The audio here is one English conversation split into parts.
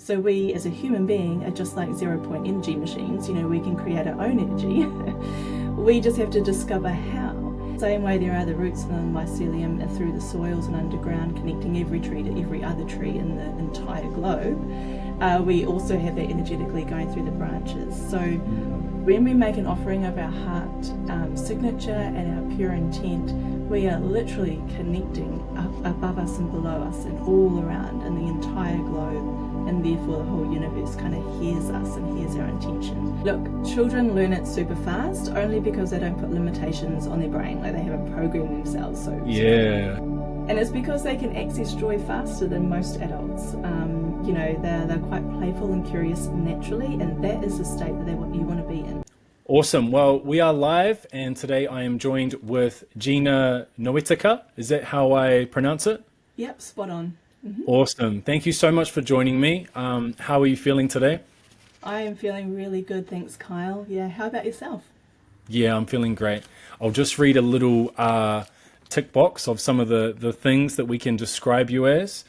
So we as a human being are just like 0 point energy machines. We can create our own energy. We just have to discover how. Same way there are the roots in the mycelium and through the soils and underground, connecting every tree to every other tree in the entire globe. We also have that energetically going through the branches. So when we make an offering of our heart signature and our pure intent, we are literally connecting up above us and below us and all around in the entire globe. And therefore the whole universe kind of hears us and hears our intention. Look, children learn it super fast only because they don't put limitations on their brain, like they haven't programmed themselves. Yeah. And it's because they can access joy faster than most adults. They're quite playful and curious naturally, and that is the state that you want to be in. Awesome. Well, we are live, and today I am joined with Gina Noetica. Is that how I pronounce it? Yep, spot on. Mm-hmm. Awesome. Thank you so much for joining me. How are you feeling today? I am feeling really good, thanks, Kyle. Yeah, how about yourself? Yeah, I'm feeling great. I'll just read a little tick box of some of the things that we can describe you as.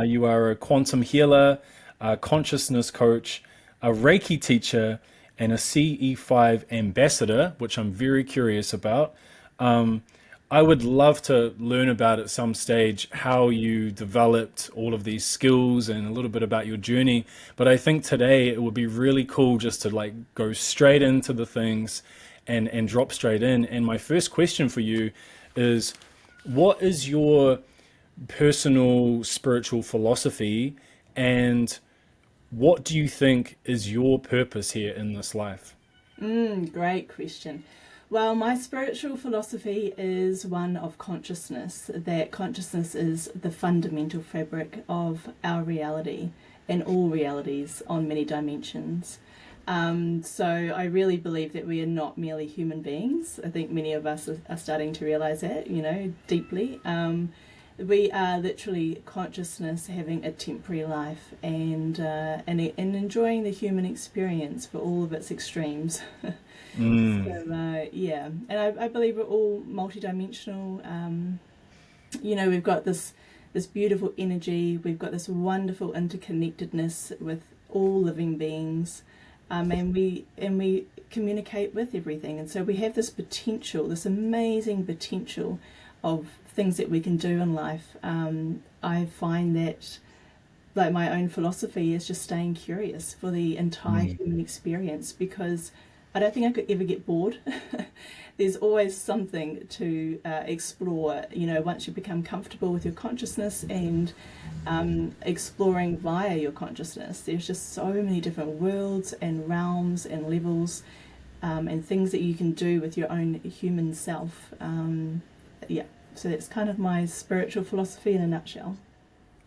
You are a quantum healer, a consciousness coach, a Reiki teacher, and a CE-5 ambassador, which I'm very curious about. I would love to learn about at some stage how you developed all of these skills and a little bit about your journey. But I think today it would be really cool just to go straight into the things and drop straight in. And my first question for you is, what is your personal spiritual philosophy, and what do you think is your purpose here in this life? Great question. Well, my spiritual philosophy is one of consciousness, that consciousness is the fundamental fabric of our reality and all realities on many dimensions. So I really believe that we are not merely human beings. I think many of us are starting to realize that, deeply. We are literally consciousness having a temporary life and enjoying the human experience for all of its extremes. Yeah, and I believe we're all multidimensional. We've got this beautiful energy. We've got this wonderful interconnectedness with all living beings, and we communicate with everything. And so we have this potential, this amazing potential of things that we can do in life. I find that, like, my own philosophy is just staying curious for the entire human experience, because I don't think I could ever get bored. There's always something to explore, once you become comfortable with your consciousness and exploring via your consciousness. There's just so many different worlds and realms and levels and things that you can do with your own human self. Yeah, so that's kind of my spiritual philosophy in a nutshell.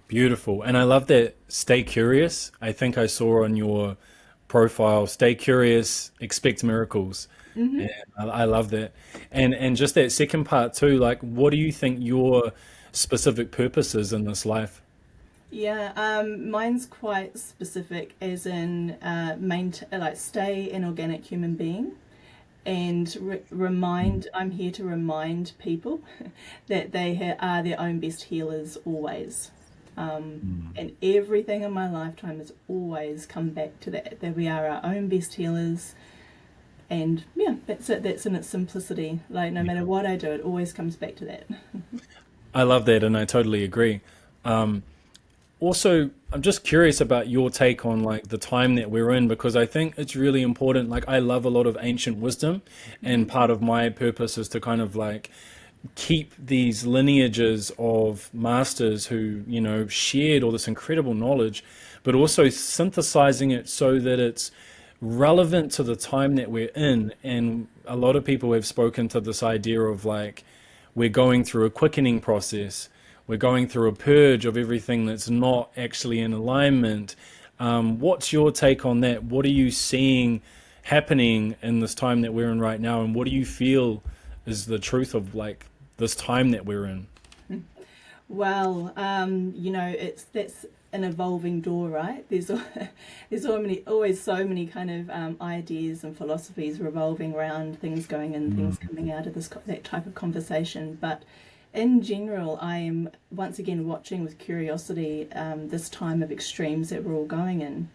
Beautiful. And I love that stay curious. I think I saw on your profile, stay curious, expect miracles. And I love that. And just that second part too, what do you think your specific purpose is in this life? Yeah, mine's quite specific, as in stay an organic human being and I'm here to remind people that they are their own best healers always. And everything in my lifetime has always come back to that we are our own best healers. And yeah, that's it. That's in its simplicity. Like, no matter what I do, it always comes back to that. I love that, and I totally agree. Also, I'm just curious about your take on the time that we're in, because I think it's really important. I love a lot of ancient wisdom, and part of my purpose is to kind of keep these lineages of masters who, shared all this incredible knowledge, but also synthesizing it so that it's relevant to the time that we're in. And a lot of people have spoken to this idea of we're going through a quickening process. We're going through a purge of everything that's not actually in alignment. What's your take on that? What are you seeing happening in this time that we're in right now? And what do you feel is the truth of this time that we're in? Well, that's an evolving door, right? There's always so many kind of ideas and philosophies revolving around things going in, things coming out of that type of conversation. But in general, I am once again watching with curiosity this time of extremes that we're all going in.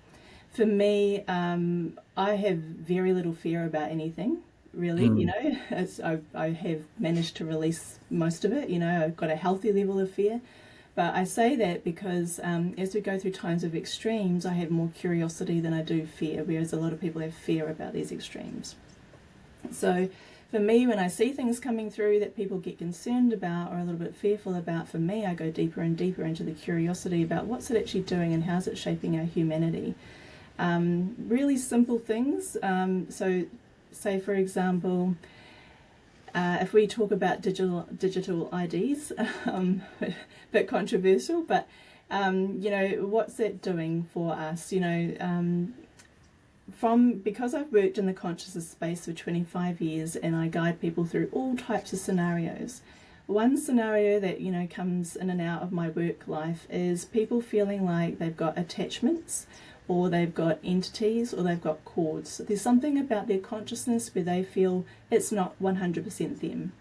For me, I have very little fear about anything, really. You Mm. know, I have managed to release most of it. You know, I've got a healthy level of fear. But I say that because as we go through times of extremes, I have more curiosity than I do fear, whereas a lot of people have fear about these extremes. So for me, when I see things coming through that people get concerned about or a little bit fearful about, for me, I go deeper and deeper into the curiosity about what's it actually doing and how's it shaping our humanity. Really simple things. So say, for example, if we talk about digital IDs, a bit controversial, but you know, what's that doing for us? You know, because I've worked in the consciousness space for 25 years and I guide people through all types of scenarios. One scenario that, you know, comes in and out of my work life is people feeling like they've got attachments, or they've got entities, or they've got cords. There's something about their consciousness where they feel it's not 100% them.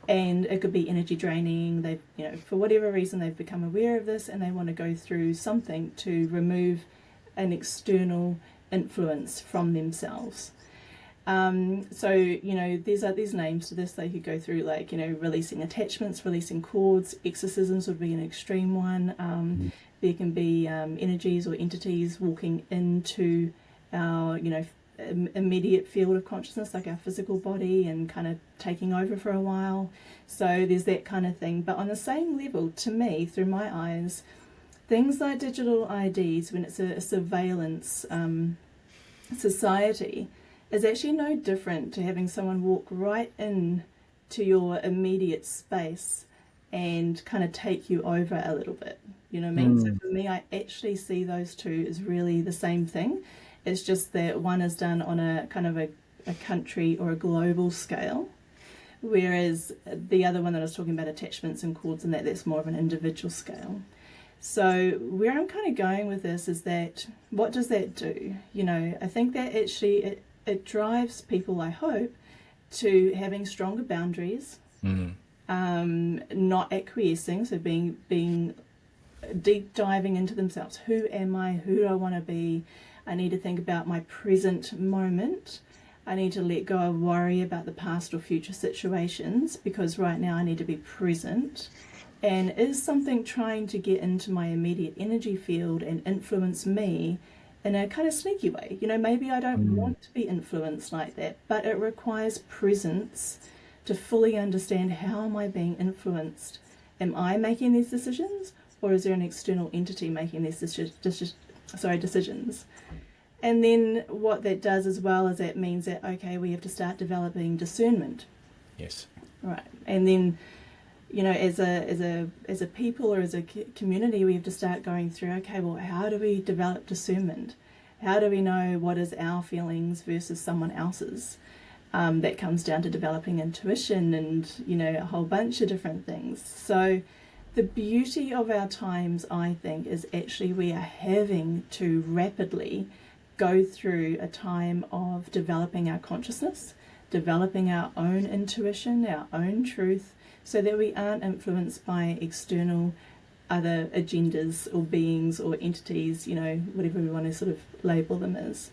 And it could be energy draining. They, you know, for whatever reason, they've become aware of this and they want to go through something to remove an external influence from themselves. So, you know, there's names to this. They could go through, like, you know, releasing attachments, releasing cords. Exorcisms would be an extreme one. There can be energies or entities walking into our, you know, immediate field of consciousness, like our physical body, and kind of taking over for a while. So there's that kind of thing. But on the same level, to me, through my eyes, things like digital IDs, when it's a surveillance society, is actually no different to having someone walk right in to your immediate space and kind of take you over a little bit. You know what I mean? So for me, I actually see those two as really the same thing. It's just that one is done on a kind of a country or a global scale, whereas the other one that I was talking about, attachments and cords, and that's more of an individual scale. So where I'm kind of going with this is that, what does that do? You know, I think that actually it drives people, I hope, to having stronger boundaries, not acquiescing, so being deep diving into themselves. Who am I? Who do I want to be? I need to think about my present moment. I need to let go of worry about the past or future situations, because right now I need to be present. And is something trying to get into my immediate energy field and influence me in a kind of sneaky way? You know, maybe I don't want to be influenced like that, but it requires presence to fully understand, how am I being influenced? Am I making these decisions, or is there an external entity making these decisions? And then what that does as well is that means that, okay, we have to start developing discernment. Yes. Right. And then, you know, as a people or as a community, we have to start going through, okay, well, how do we develop discernment? How do we know what is our feelings versus someone else's? That comes down to developing intuition and, you know, a whole bunch of different things. So the beauty of our times, I think, is actually we are having to rapidly go through a time of developing our consciousness, developing our own intuition, our own truth, so that we aren't influenced by external other agendas or beings or entities, you know, whatever we want to sort of label them as.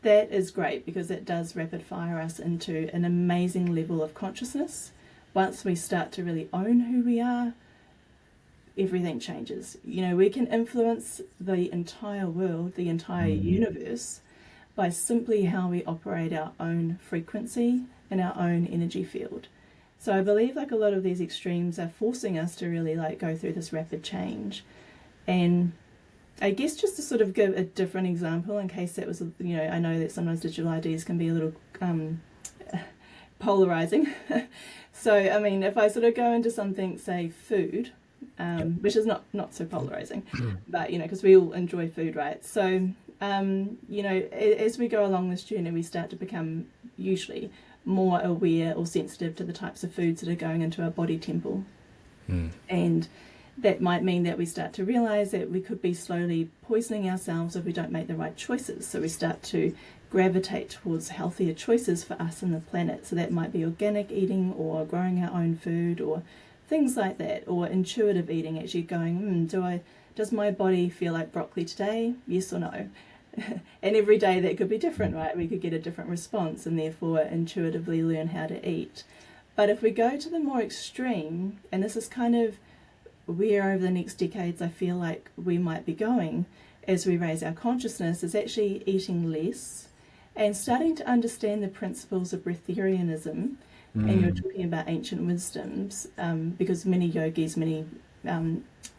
That is great, because it does rapid fire us into an amazing level of consciousness. Once we start to really own who we are, everything changes. You know, we can influence the entire world, the entire universe, by simply how we operate our own frequency and our own energy field. So I believe, like, a lot of these extremes are forcing us to really, like, go through this rapid change. And I guess just to sort of give a different example, in case that was, you know, I know that sometimes digital IDs can be a little polarizing. So, I mean, if I sort of go into something, say food, which is not so polarizing, but, you know, because we all enjoy food, right? So, you know, as we go along this journey, we start to become usually more aware or sensitive to the types of foods that are going into our body temple. And that might mean that we start to realize that we could be slowly poisoning ourselves if we don't make the right choices. So we start to gravitate towards healthier choices for us and the planet. So that might be organic eating or growing our own food or things like that, or intuitive eating, actually going, does my body feel like broccoli today? Yes or no? And every day that could be different, right? We could get a different response and therefore intuitively learn how to eat. But if we go to the more extreme, and this is kind of where over the next decades I feel like we might be going as we raise our consciousness, is actually eating less and starting to understand the principles of breatharianism. And you're talking about ancient wisdoms, because many yogis, many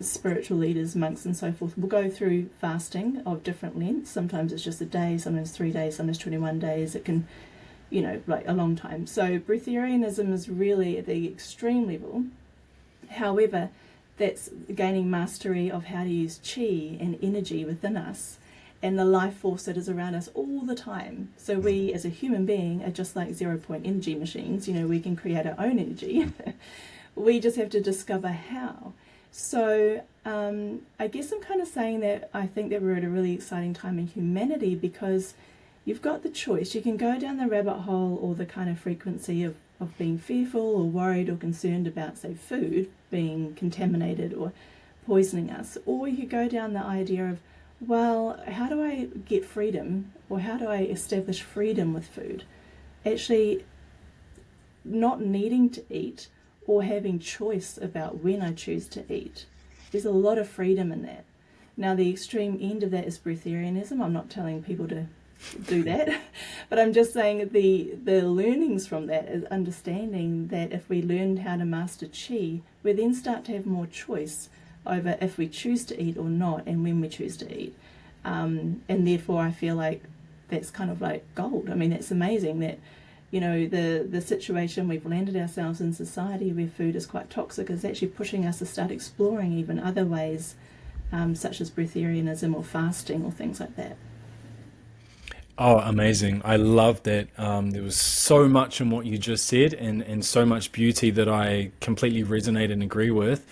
spiritual leaders, monks and so forth will go through fasting of different lengths. Sometimes it's just a day, sometimes 3 days, sometimes 21 days. It can, like a long time. So breatharianism is really at the extreme level. However, that's gaining mastery of how to use chi and energy within us and the life force that is around us all the time. So we as a human being are just like 0-point energy machines. We can create our own energy. We just have to discover how. So I guess I'm kind of saying that I think that we're at a really exciting time in humanity, because you've got the choice. You can go down the rabbit hole or the kind of frequency of being fearful or worried or concerned about, say, food being contaminated or poisoning us. Or you could go down the idea of, well, how do I get freedom, or how do I establish freedom with food? Actually not needing to eat or having choice about when I choose to eat. There's a lot of freedom in that. Now, the extreme end of that is breatharianism. I'm not telling people to do that, but I'm just saying the learnings from that is understanding that if we learn how to master chi, we then start to have more choice over if we choose to eat or not, and when we choose to eat. And therefore I feel like that's kind of like gold. I mean, it's amazing that, the situation we've landed ourselves in society where food is quite toxic is actually pushing us to start exploring even other ways, such as breatharianism or fasting or things like that. Oh, amazing. I love that. There was so much in what you just said, and so much beauty that I completely resonate and agree with.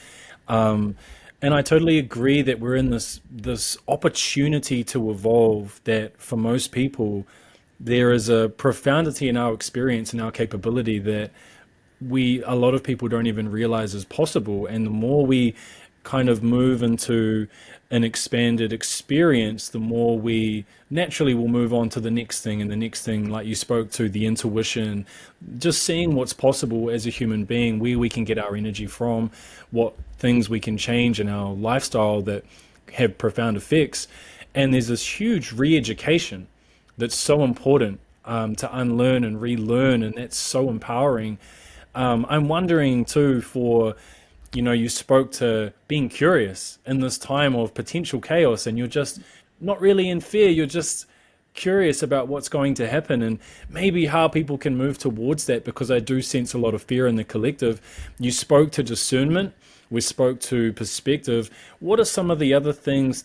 And I totally agree that we're in this opportunity to evolve, that for most people, there is a profundity in our experience and our capability that a lot of people don't even realize is possible. And the more we kind of move into an expanded experience, the more we naturally will move on to the next thing and the next thing, like you spoke to, the intuition, just seeing what's possible as a human being, where we can get our energy from, what things we can change in our lifestyle that have profound effects. And there's this huge re-education that's so important, to unlearn and relearn, and that's so empowering. I'm wondering too, you spoke to being curious in this time of potential chaos, and you're just not really in fear, you're just curious about what's going to happen and maybe how people can move towards that, because I do sense a lot of fear in the collective. You spoke to discernment, we spoke to perspective. What are some of the other things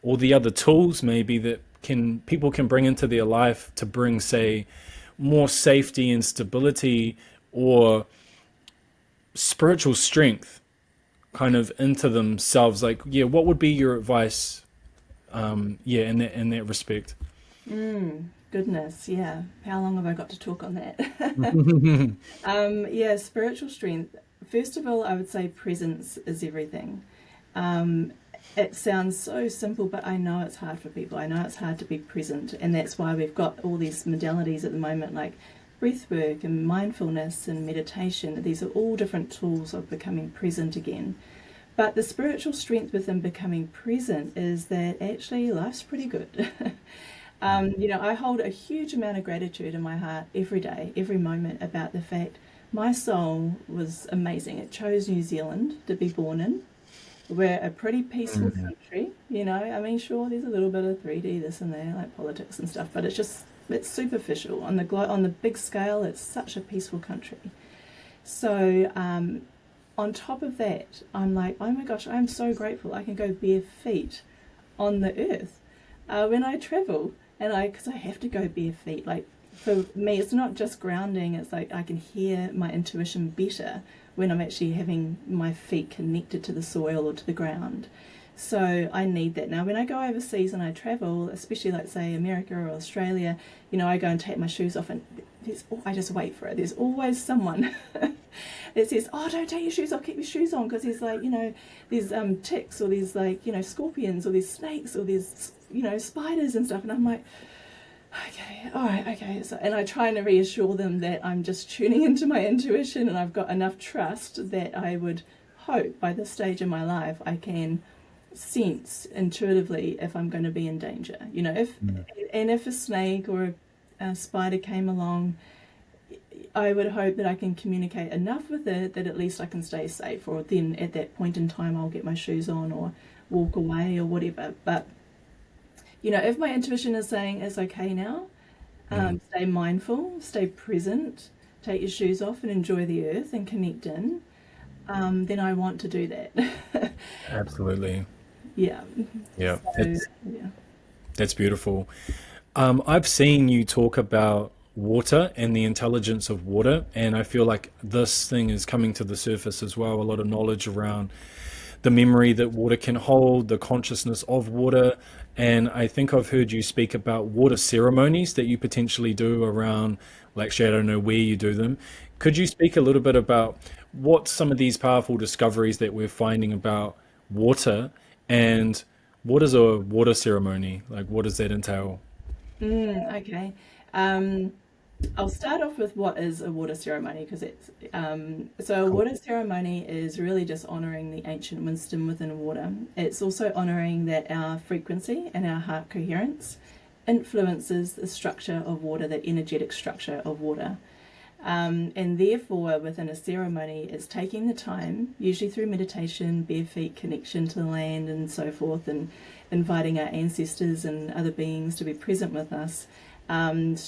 or the other tools maybe that people can bring into their life to bring, say, more safety and stability or spiritual strength kind of into themselves? Like, yeah, what would be your advice, in that respect? Goodness, yeah. How long have I got to talk on that? Yeah, spiritual strength. First of all, I would say presence is everything. It sounds so simple, but I know it's hard for people. I know it's hard to be present, and that's why we've got all these modalities at the moment, like breath work and mindfulness and meditation. These are all different tools of becoming present again. But the spiritual strength within becoming present is that actually life's pretty good. I hold a huge amount of gratitude in my heart every day, every moment, about the fact my soul was amazing. It chose New Zealand to be born in. We're a pretty peaceful country, I mean, sure, there's a little bit of 3D this and that, like politics and stuff, but it's superficial. On the big scale, it's such a peaceful country. So on top of that, I'm like, oh my gosh, I'm so grateful I can go bare feet on the earth when I travel, and because I have to go bare feet. Like, for me, it's not just grounding, it's like I can hear my intuition better when I'm actually having my feet connected to the soil or to the ground. So I need that. Now, when I go overseas and I travel, especially like say America or Australia, you know, I go and take my shoes off and I just wait for it. There's always someone that says, oh, don't take your shoes off, keep your shoes on, because there's like, you know, there's ticks, or there's like, you know, scorpions, or there's snakes, or there's, you know, spiders and stuff. And I'm like, okay, all right, okay. So, and I try to reassure them that I'm just tuning into my intuition, and I've got enough trust that I would hope by this stage in my life I can sense intuitively if I'm going to be in danger. You know, if a snake or a spider came along, I would hope that I can communicate enough with it that at least I can stay safe, or then at that point in time I'll get my shoes on or walk away or whatever. But you know, if my intuition is saying it's okay now, stay mindful, stay present, take your shoes off and enjoy the earth and connect in, then I want to do that. Absolutely. Yeah. Yeah. So, yeah. That's beautiful. I've seen you talk about water and the intelligence of water, and I feel like this thing is coming to the surface as well. A lot of knowledge around the memory that water can hold, the consciousness of water. And I think I've heard you speak about water ceremonies that you potentially do around, well, actually, I don't know where you do them. Could you speak a little bit about what some of these powerful discoveries that we're finding about water, and what is a water ceremony? Like, what does that entail? Okay. Um, I'll start off with what is a water ceremony, because it's so a Cool. water ceremony is really just honoring the ancient wisdom within water. It's also honoring that our frequency and our heart coherence influences the structure of water, the energetic structure of water. And therefore, within a ceremony, it's taking the time, usually through meditation, bare feet, connection to the land, and so forth, and inviting our ancestors and other beings to be present with us,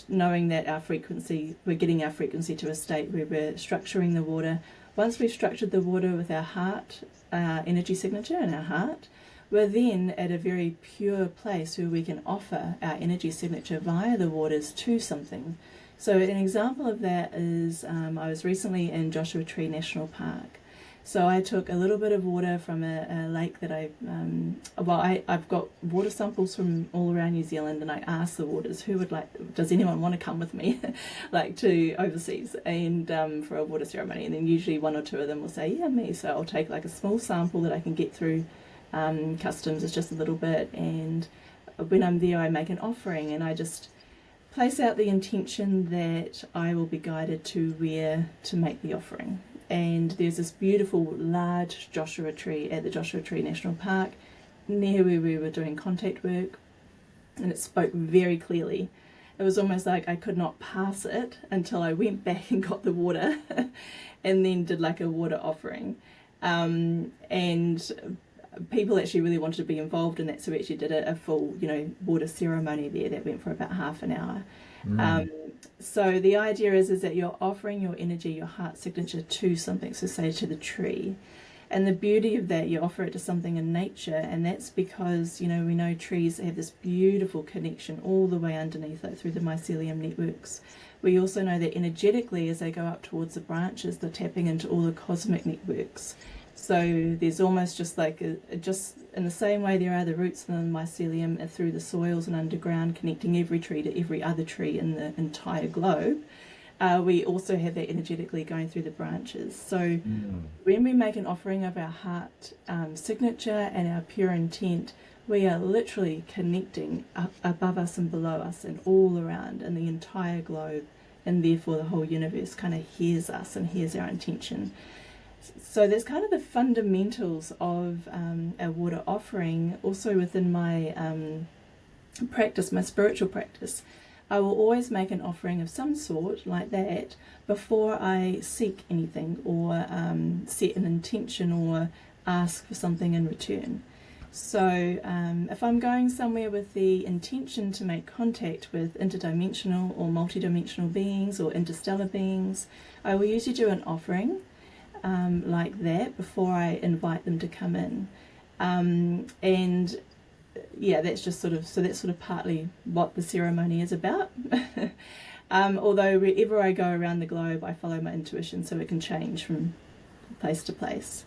knowing that our frequency, we're getting our frequency to a state where we're structuring the water. Once we've structured the water with our heart, our energy signature and our heart, we're then at a very pure place where we can offer our energy signature via the waters to something. So an example of that is I was recently in Joshua Tree National Park. So I took a little bit of water from a lake that I've got water samples from all around New Zealand, and I asked the waters, does anyone want to come with me, like to overseas and for a water ceremony? And then usually one or two of them will say, yeah, me. So I'll take like a small sample that I can get through customs. It's just a little bit, and when I'm there, I make an offering, and I just place out the intention that I will be guided to where to make the offering. And there's this beautiful large Joshua tree at the Joshua Tree National Park near where we were doing contact work, and it spoke very clearly. It was almost like I could not pass it until I went back and got the water and then did like a water offering. And people actually really wanted to be involved in that, so we actually did a full, you know, water ceremony there that went for about half an hour. So the idea is that you're offering your energy, your heart signature to something, so say to the tree. And the beauty of that, you offer it to something in nature, and that's because, you know, we know trees have this beautiful connection all the way underneath it through the mycelium networks. We also know that energetically, as they go up towards the branches, they're tapping into all the cosmic networks. So there's almost just like just in the same way there are the roots in the mycelium through the soils and underground, connecting every tree to every other tree in the entire globe. We also have that energetically going through the branches. So when we make an offering of our heart signature and our pure intent, we are literally connecting up above us and below us and all around in the entire globe, and therefore the whole universe kind of hears us and hears our intention. So that's kind of the fundamentals of a water offering. Also within my practice, my spiritual practice, I will always make an offering of some sort like that before I seek anything or set an intention or ask for something in return. So if I'm going somewhere with the intention to make contact with interdimensional or multidimensional beings or interstellar beings, I will usually do an offering like that before I invite them to come in. And yeah, that's just that's sort of partly what the ceremony is about. Although wherever I go around the globe, I follow my intuition, so it can change from place to place.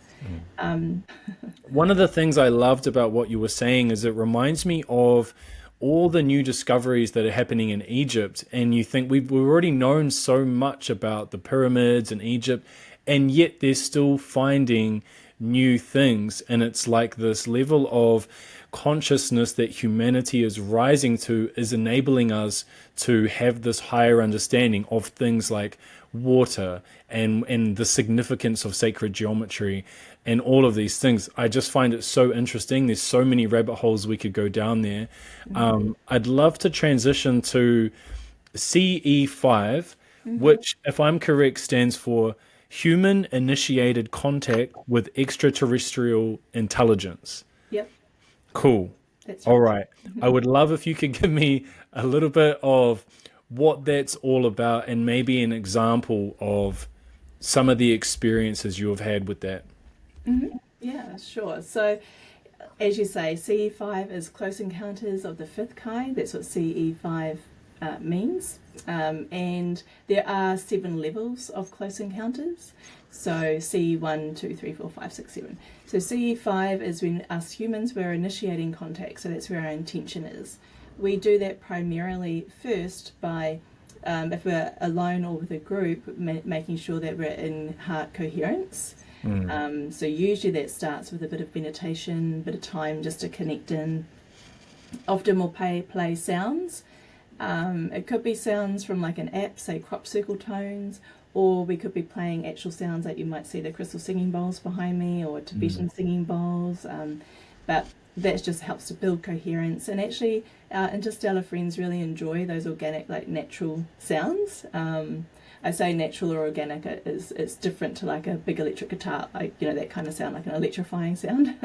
One of the things I loved about what you were saying is it reminds me of all the new discoveries that are happening in Egypt. And you think we've already known so much about the pyramids in Egypt, and yet they're still finding new things. And it's like this level of consciousness that humanity is rising to is enabling us to have this higher understanding of things like water and the significance of sacred geometry and all of these things. I just find it so interesting. There's so many rabbit holes we could go down there. I'd love to transition to CE-5, which, if I'm correct, stands for Human Initiated Contact with Extraterrestrial Intelligence. Yep, Cool. that's All right. right. I would love if you could give me a little bit of what that's all about and maybe an example of some of the experiences you have had with that. Yeah, sure. So, as you say, CE5 is close encounters of the fifth kind. That's what CE5 means. And there are 7 levels of close encounters. So CE1, 2, 3, 4, 5, 6, 7. So CE5 is when us humans were initiating contact. So that's where our intention is. We do that primarily first by, if we're alone or with a group, making sure that we're in heart coherence. So usually that starts with a bit of meditation, a bit of time just to connect in. Often we'll play sounds. It could be sounds from like an app, say crop circle tones, or we could be playing actual sounds like you might see the crystal singing bowls behind me or Tibetan singing bowls. But that just helps to build coherence. And actually our interstellar friends really enjoy those organic, like natural sounds. I say natural or organic, it's different to like a big electric guitar, like, you know, that kind of sound, like an electrifying sound.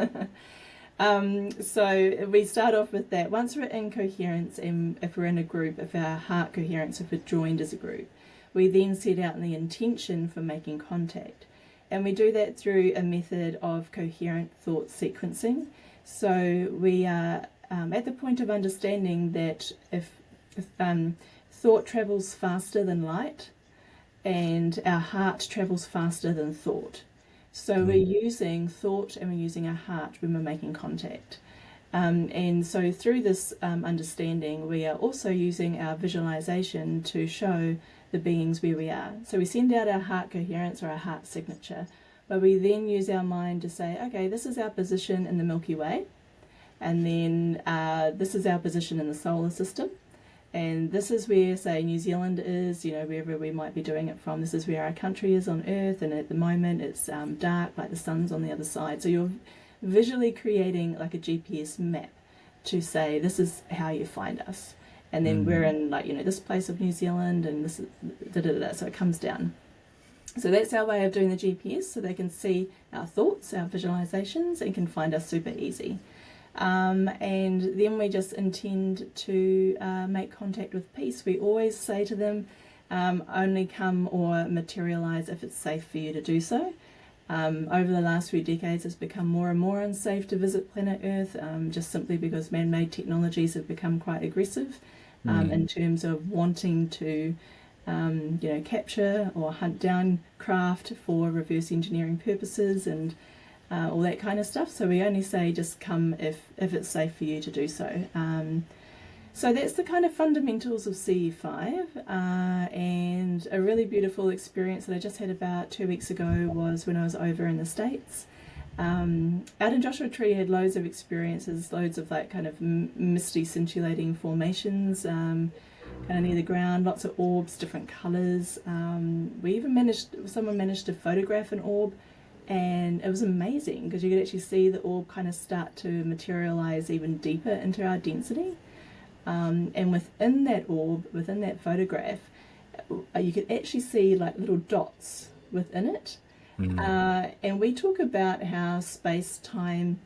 So we start off with that. Once we're in coherence, and if we're in a group, if our heart coherence, if we're joined as a group, we then set out the intention for making contact. And we do that through a method of coherent thought sequencing. So we are at the point of understanding that if thought travels faster than light, and our heart travels faster than thought. So we're using thought and we're using our heart when we're making contact. And so through this understanding, we are also using our visualization to show the beings where we are. So we send out our heart coherence or our heart signature, but we then use our mind to say, okay, this is our position in the Milky Way, and then this is our position in the solar system. And this is where, say, New Zealand is, you know, wherever we might be doing it from. This is where our country is on Earth, and at the moment it's dark, like the sun's on the other side. So you're visually creating like a GPS map to say, this is how you find us. And then we're in, like, you know, this place of New Zealand, and this is da-da-da-da, so it comes down. So that's our way of doing the GPS, so they can see our thoughts, our visualizations, and can find us super easy. And then we just intend to make contact with peace. We always say to them, only come or materialize if it's safe for you to do so. Over the last few decades, it's become more and more unsafe to visit planet Earth, just simply because man-made technologies have become quite aggressive in terms of wanting to capture or hunt down craft for reverse engineering purposes and all that kind of stuff. So we only say just come if it's safe for you to do so. So that's the kind of fundamentals of CE5, and a really beautiful experience that I just had about 2 weeks ago was when I was over in the States. Out in Joshua Tree, had loads of experiences, loads of like kind of misty scintillating formations, kind of near the ground, lots of orbs, different colours. We even someone managed to photograph an orb, and it was amazing because you could actually see the orb kind of start to materialise even deeper into our density. And within that orb, within that photograph, you could actually see like little dots within it. And we talk about how space-time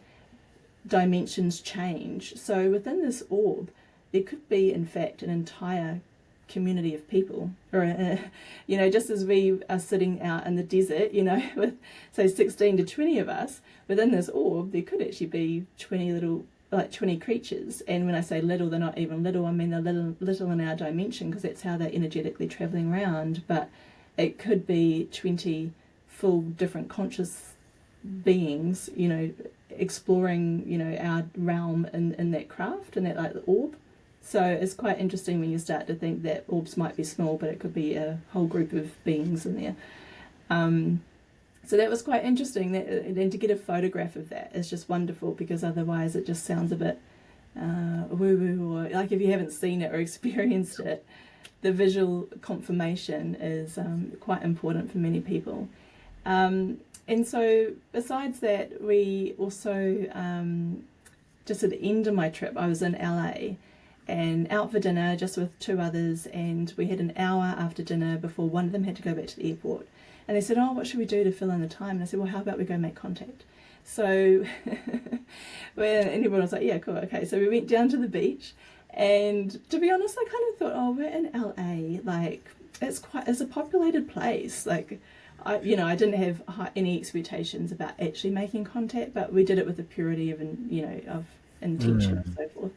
dimensions change. So within this orb, there could be, in fact, an entire community of people, or just as we are sitting out in the desert, with say 16 to 20 of us, within this orb there could actually be 20 creatures. And when I say little, they're not even little, I mean they're little in our dimension, because that's how they're energetically traveling around. But it could be 20 full different conscious beings, you know, exploring, you know, our realm in that craft and that like the orb. So it's quite interesting when you start to think that orbs might be small, but it could be a whole group of beings in there. So that was quite interesting. That, and to get a photograph of that is just wonderful, because otherwise it just sounds a bit woo-woo, or like if you haven't seen it or experienced it, the visual confirmation is quite important for many people. And so besides that, we also, just at the end of my trip, I was in LA and out for dinner just with two others, and we had an hour after dinner before one of them had to go back to the airport. And they said, oh, what should we do to fill in the time? And I said, well, how about we go make contact? So when everyone was like, yeah, cool, okay. So we went down to the beach, and to be honest, I kind of thought, oh, we're in LA, like it's a populated place. Like, I didn't have any expectations about actually making contact, but we did it with the purity of, of intention and so forth.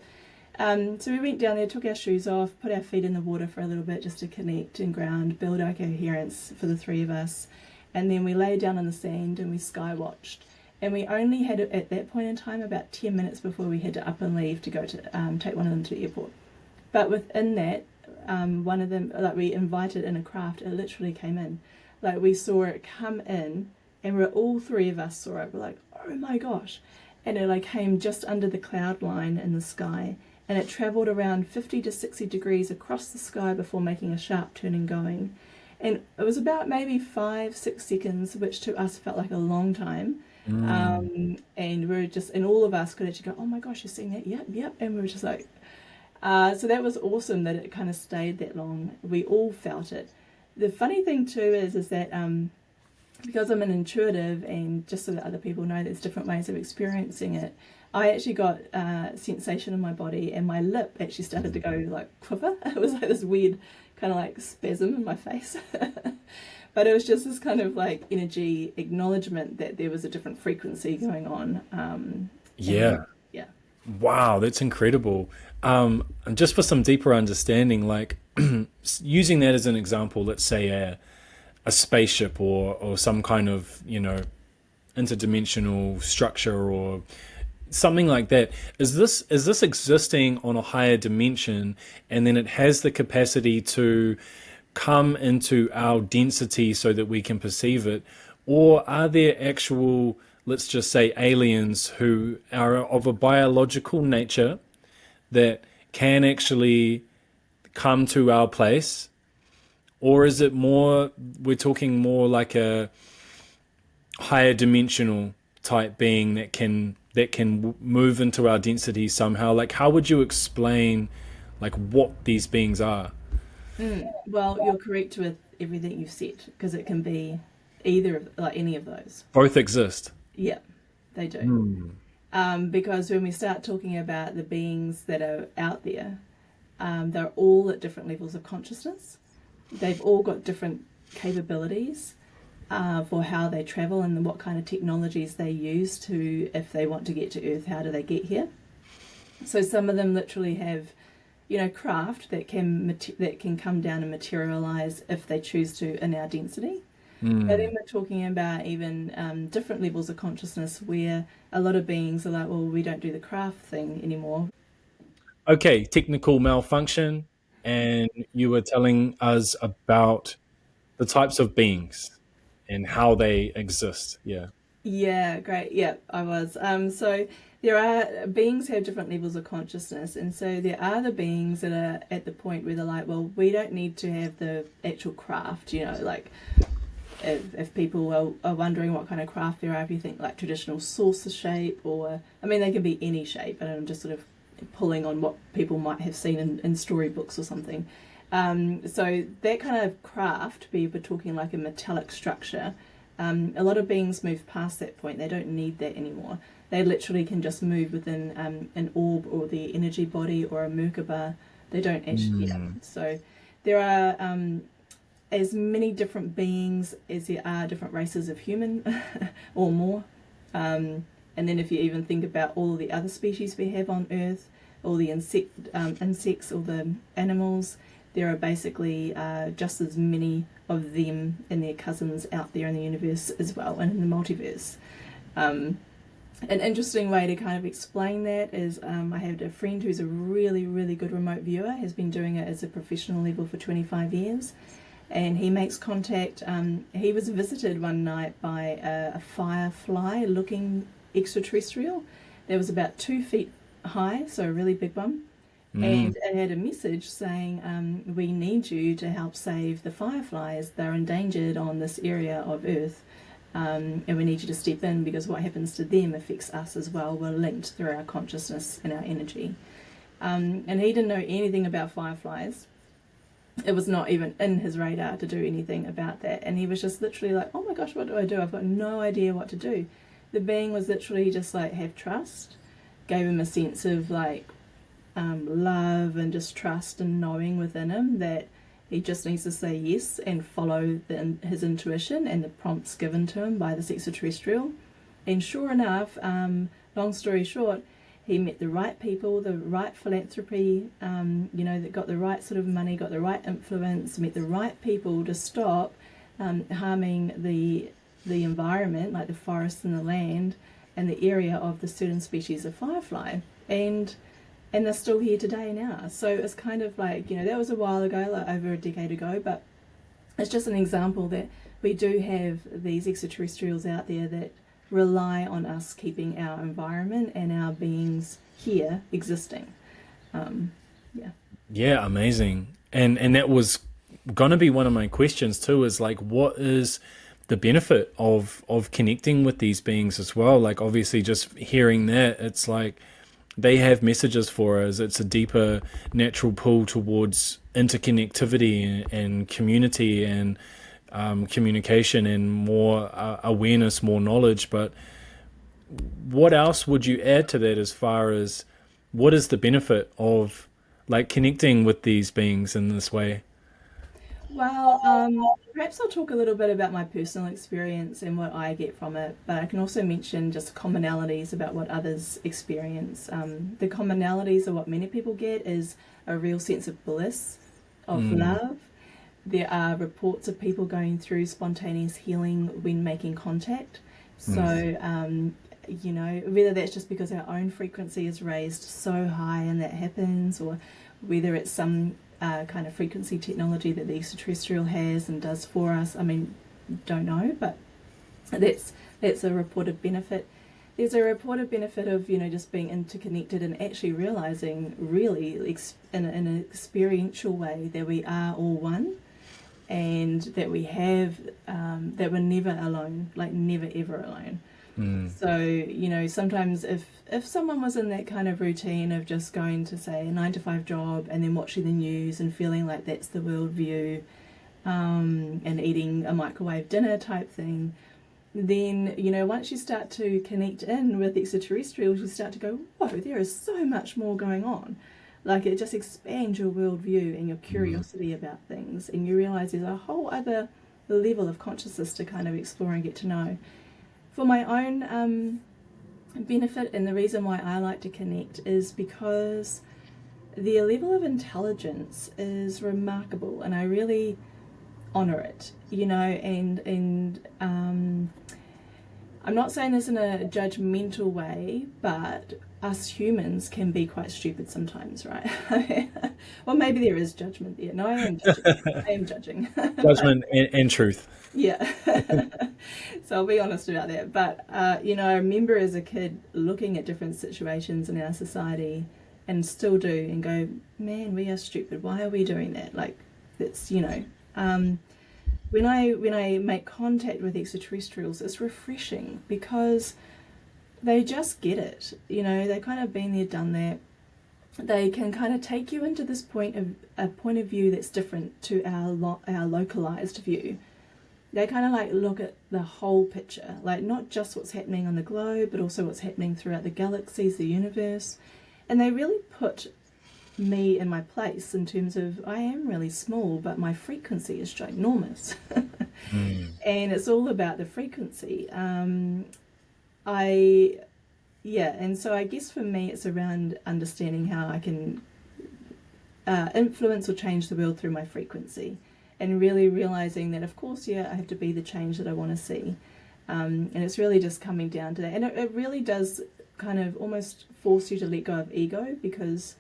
So we went down there, took our shoes off, put our feet in the water for a little bit just to connect and ground, build our coherence for the three of us. And then we lay down on the sand and we sky watched. And we only had, at that point in time, about 10 minutes before we had to up and leave to go to take one of them to the airport. But within that, one of them, like we invited in a craft, it literally came in. Like we saw it come in, and all three of us saw it. We're like, oh my gosh. And it like came just under the cloud line in the sky. And it travelled around 50 to 60 degrees across the sky before making a sharp turn and going. And it was about maybe 5-6 seconds, which to us felt like a long time. And we were just, and all of us could actually go, oh my gosh, you're seeing that? Yep. And we were just like, so that was awesome that it kind of stayed that long. We all felt it. The funny thing too is that because I'm an intuitive, and just so that other people know there's different ways of experiencing it, I actually got sensation in my body, and my lip actually started to go like quiver. It was like this weird kind of like spasm in my face. But it was just this kind of like energy acknowledgement that there was a different frequency going on. Yeah. Yeah. Wow, that's incredible. And just for some deeper understanding, like using that as an example, let's say a spaceship or some kind of, interdimensional structure or something like that. Is this existing on a higher dimension, and then it has the capacity to come into our density so that we can perceive it? Or are there actual, let's just say, aliens who are of a biological nature that can actually come to our place? Or is it more, we're talking more like a higher dimensional type being that can move into our density somehow? Like, how would you explain like what these beings are? Well, you're correct with everything you've said, because it can be either of, like any of those. Both exist. Yeah, they do. Because when we start talking about the beings that are out there, they're all at different levels of consciousness. They've all got different capabilities for how they travel and what kind of technologies they use to, if they want to get to Earth, how do they get here? So some of them literally have, craft that can come down and materialize if they choose to in our density. But then we're talking about even different levels of consciousness where a lot of beings are like, well, we don't do the craft thing anymore. Okay, technical malfunction, and you were telling us about the types of beings and how they exist. Yeah. Yeah, great. Yeah, I was. So there are beings have different levels of consciousness, and so there are the beings that are at the point where they're like, well, we don't need to have the actual craft, like if people are wondering what kind of craft there are, if you think like traditional saucer shape, or they can be any shape, and I'm just sort of pulling on what people might have seen in storybooks or something. So that kind of craft, we were talking like a metallic structure. A lot of beings move past that point. They don't need that anymore. They literally can just move within an orb or the energy body or a Merkaba. They don't actually. So there are as many different beings as there are different races of human or more. And then if you even think about all the other species we have on Earth, all the insects, all the animals, there are basically just as many of them and their cousins out there in the universe as well, and in the multiverse. An interesting way to kind of explain that is I have a friend who's a really, really good remote viewer, has been doing it as a professional level for 25 years, and he makes contact. He was visited one night by a firefly looking extraterrestrial that was about 2 feet high, so a really big one. Mm. And it had a message saying, we need you to help save the fireflies. They're endangered on this area of Earth. And we need you to step in because what happens to them affects us as well. We're linked through our consciousness and our energy. And he didn't know anything about fireflies. It was not even in his radar to do anything about that. And he was just literally like, oh my gosh, what do I do? I've got no idea what to do. The being was literally just like, have trust, gave him a sense of like love and just trust and knowing within him that he just needs to say yes and follow his intuition and the prompts given to him by this extraterrestrial. And sure enough, long story short, he met the right people, the right philanthropy, that got the right sort of money, got the right influence, met the right people to stop harming the environment, like the forest and the land and the area of the certain species of firefly. And they're still here today now. So it's kind of like, that was a while ago, like over a decade ago, but it's just an example that we do have these extraterrestrials out there that rely on us keeping our environment and our beings here existing. Yeah. Yeah, amazing. And that was gonna be one of my questions too, is like, what is the benefit of connecting with these beings as well? Like, obviously just hearing that, it's like they have messages for us. It's a deeper natural pull towards interconnectivity and community and communication and more awareness, more knowledge. But what else would you add to that as far as what is the benefit of like connecting with these beings in this way? Well, perhaps I'll talk a little bit about my personal experience and what I get from it, but I can also mention just commonalities about what others experience. The commonalities of what many people get is a real sense of bliss, of love. There are reports of people going through spontaneous healing when making contact. So, whether that's just because our own frequency is raised so high and that happens, or whether it's some kind of frequency technology that the extraterrestrial has and does for us. I mean, don't know, but that's a reported benefit. There's a reported benefit of just being interconnected and actually realizing really in an experiential way that we are all one, and that we have that we're never alone, like never ever alone. So, sometimes if someone was in that kind of routine of just going to, say, a 9 to 5 job and then watching the news and feeling like that's the world view, and eating a microwave dinner type thing, then, once you start to connect in with extraterrestrials, you start to go, whoa, there is so much more going on. Like, it just expands your worldview and your curiosity about things, and you realize there's a whole other level of consciousness to kind of explore and get to know. For my own benefit, and the reason why I like to connect is because the level of intelligence is remarkable, and I really honor it, and I'm not saying this in a judgmental way, but us humans can be quite stupid sometimes, right? Well, maybe there is judgment there. No, I am judging. I am judging. Judgment and truth. Yeah. So I'll be honest about that. But, I remember as a kid looking at different situations in our society and still do and go, man, we are stupid. Why are we doing that? Like, that's, when I make contact with extraterrestrials, it's refreshing because they just get it. They kind of been there, done that. They can kind of take you into this point of view that's different to our localized view. They kind of like look at the whole picture, like not just what's happening on the globe, but also what's happening throughout the galaxies, the universe. And they really put me in my place in terms of I am really small, but my frequency is ginormous. And it's all about the frequency. And so I guess for me it's around understanding how I can influence or change the world through my frequency, and really realizing that of course I have to be the change that I want to see, And it's really just coming down to that. And it really does kind of almost force you to let go of ego, because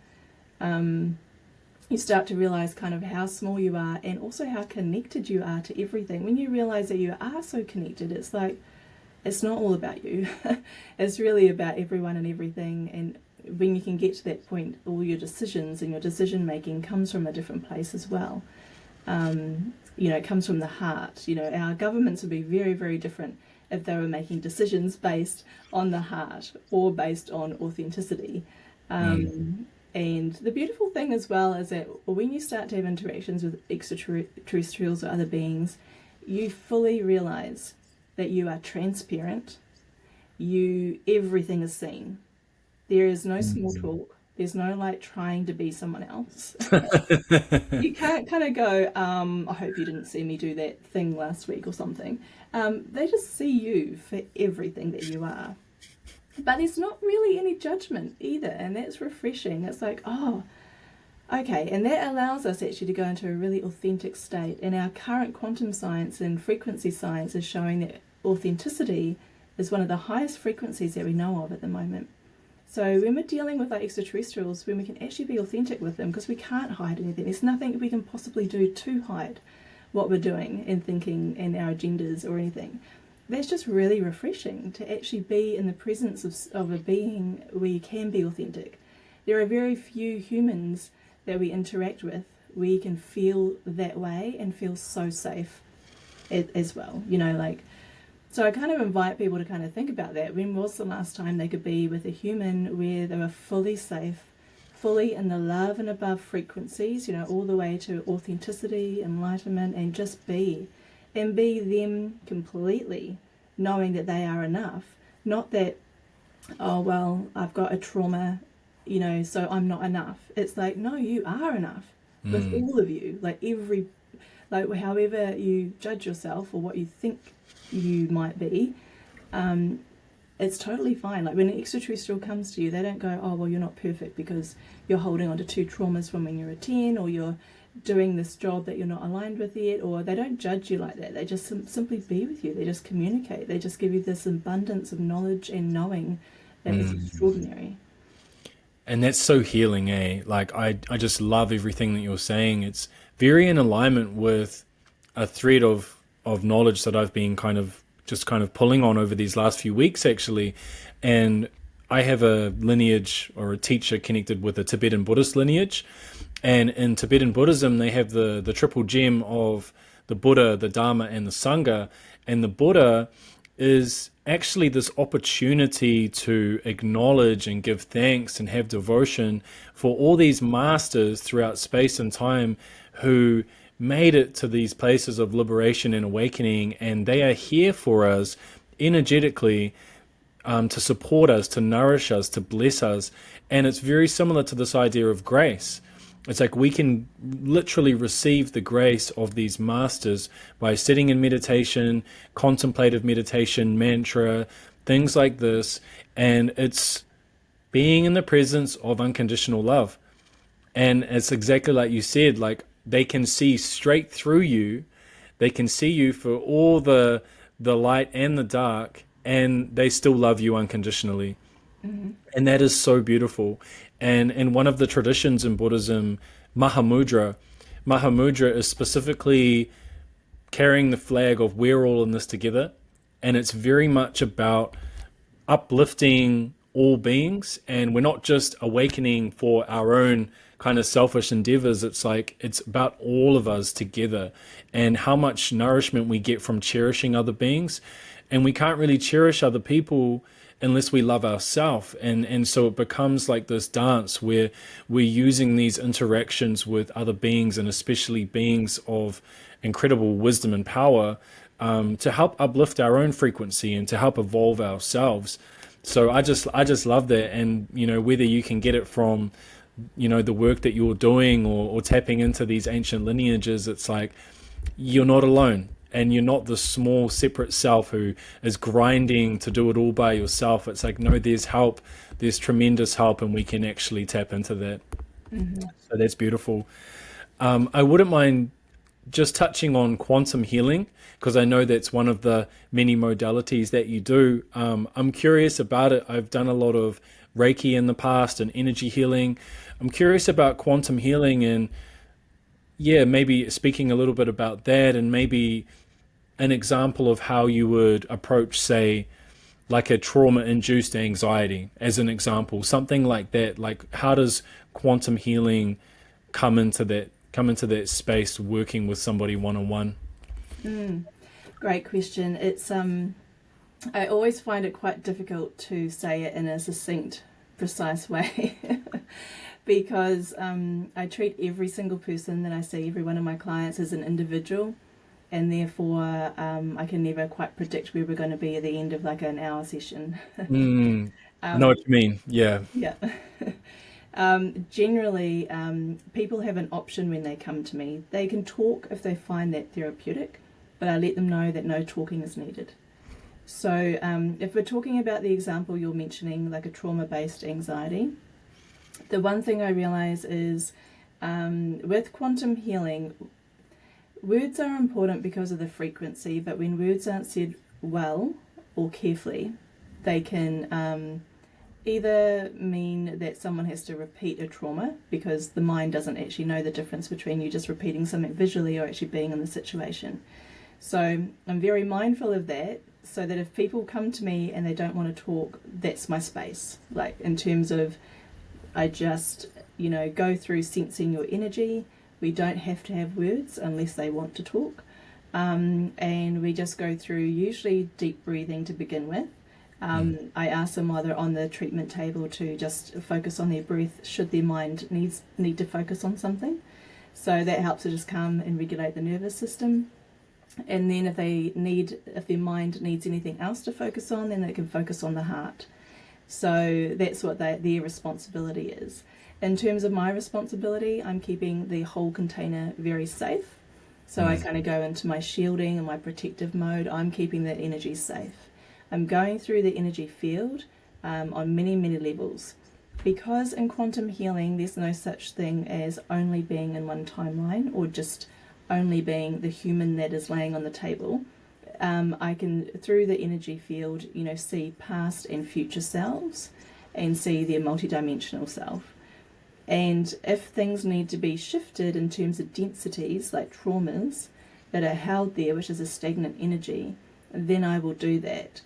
you start to realize kind of how small you are, and also how connected you are to everything. When you realize that you are so connected, it's like, it's not all about you. It's really about everyone and everything. And when you can get to that point, all your decisions and your decision making comes from a different place as well. It comes from the heart. Our governments would be very, very different if they were making decisions based on the heart or based on authenticity. And the beautiful thing as well is that when you start to have interactions with extraterrestrials or other beings, you fully realize that you are transparent. Everything is seen. There is no small talk. There's no like trying to be someone else. You can't kind of go, I hope you didn't see me do that thing last week or something. They just see you for everything that you are. But there's not really any judgment either, and that's refreshing. It's like, oh, okay, and that allows us actually to go into a really authentic state. And our current quantum science and frequency science is showing that authenticity is one of the highest frequencies that we know of at the moment. So when we're dealing with our extraterrestrials, when we can actually be authentic with them, because we can't hide anything, there's nothing we can possibly do to hide what we're doing and thinking and our agendas or anything. That's just really refreshing to actually be in the presence of a being where you can be authentic. There are very few humans that we interact with where you can feel that way and feel so safe as well. So I kind of invite people to kind of think about that. When was the last time they could be with a human where they were fully safe, fully in the love and above frequencies, all the way to authenticity, enlightenment, and just be. And be them completely, knowing that they are enough. Not that, oh, well, I've got a trauma, so I'm not enough. It's like, no, you are enough with all of you. However you judge yourself or what you think you might be, it's totally fine. Like when an extraterrestrial comes to you, they don't go, oh, well, you're not perfect because you're holding on to 2 traumas from when you were 10, or you're doing this job that you're not aligned with yet, or they don't judge you like that. They just simply be with you. They just communicate. They just give you this abundance of knowledge and knowing that is extraordinary. And that's so healing, eh? Like I just love everything that you're saying. It's very in alignment with a thread of knowledge that I've been kind of pulling on over these last few weeks, actually. And I have a lineage or a teacher connected with a Tibetan Buddhist lineage. And in Tibetan Buddhism, they have the triple gem of the Buddha, the Dharma, and the Sangha. And the Buddha is actually this opportunity to acknowledge and give thanks and have devotion for all these masters throughout space and time who made it to these places of liberation and awakening. And they are here for us energetically, to support us, to nourish us, to bless us. And it's very similar to this idea of grace. It's like we can literally receive the grace of these masters by sitting in meditation, contemplative meditation, mantra, things like this. And it's being in the presence of unconditional love. And it's exactly like you said, like they can see straight through you. They can see you for all the light and the dark, and they still love you unconditionally. And that is so beautiful. And in one of the traditions in Buddhism, Mahamudra is specifically carrying the flag of we're all in this together. And it's very much about uplifting all beings. And we're not just awakening for our own kind of selfish endeavors. It's like, it's about all of us together and how much nourishment we get from cherishing other beings. And we can't really cherish other people unless we love ourselves. And so it becomes like this dance where we're using these interactions with other beings, and especially beings of incredible wisdom and power, to help uplift our own frequency and to help evolve ourselves. So I just love that. And, whether you can get it from, the work that you're doing or tapping into these ancient lineages, it's like you're not alone. And you're not the small separate self who is grinding to do it all by yourself. It's like, no, there's help. There's tremendous help, and we can actually tap into that. So that's beautiful. I wouldn't mind just touching on quantum healing, because I know that's one of the many modalities that you do. I'm curious about it. I've done a lot of Reiki in the past and energy healing. I'm curious about quantum healing, and yeah, maybe speaking a little bit about that, and maybe an example of how you would approach, say, like a trauma-induced anxiety, as an example, something like that. Like, how does quantum healing come into that space working with somebody one-on-one? Great question. It's I always find it quite difficult to say it in a succinct, precise way because I treat every single person that I see, every one of my clients, as an individual, and therefore I can never quite predict where we're going to be at the end of like an hour session. Mm, I know um, what you mean. Yeah. yeah. Generally, people have an option when they come to me. They can talk if they find that therapeutic, but I let them know that no talking is needed. So, if we're talking about the example you're mentioning, like a trauma-based anxiety, the one thing I realize is with quantum healing, words are important because of the frequency, but when words aren't said well or carefully, they can either mean that someone has to repeat a trauma because the mind doesn't actually know the difference between you just repeating something visually or actually being in the situation. So I'm very mindful of that, so that if people come to me and they don't want to talk, that's my space. Like in terms of, I just, go through sensing your energy. We don't have to have words unless they want to talk. And we just go through usually deep breathing to begin with. I ask them while they're on the treatment table to just focus on their breath should their mind need to focus on something. So that helps to just calm and regulate the nervous system. And then if their mind needs anything else to focus on, then they can focus on the heart. So that's what their responsibility is. In terms of my responsibility, I'm keeping the whole container very safe. So I kind of go into my shielding and my protective mode. I'm keeping the energy safe. I'm going through the energy field on many, many levels. Because in quantum healing, there's no such thing as only being in one timeline or just only being the human that is laying on the table. I can, through the energy field, see past and future selves and see their multidimensional self. And if things need to be shifted in terms of densities, like traumas that are held there, which is a stagnant energy, then I will do that.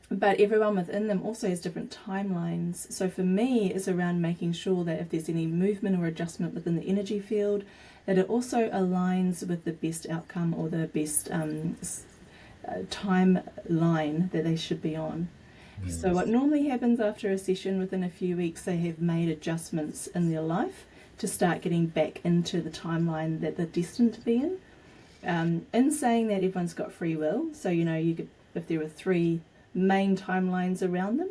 But everyone within them also has different timelines. So for me, it's around making sure that if there's any movement or adjustment within the energy field, that it also aligns with the best outcome or the best timeline that they should be on. So what normally happens after a session, within a few weeks, they have made adjustments in their life to start getting back into the timeline that they're destined to be in. In saying that, everyone's got free will. So, you could, if there were 3 main timelines around them,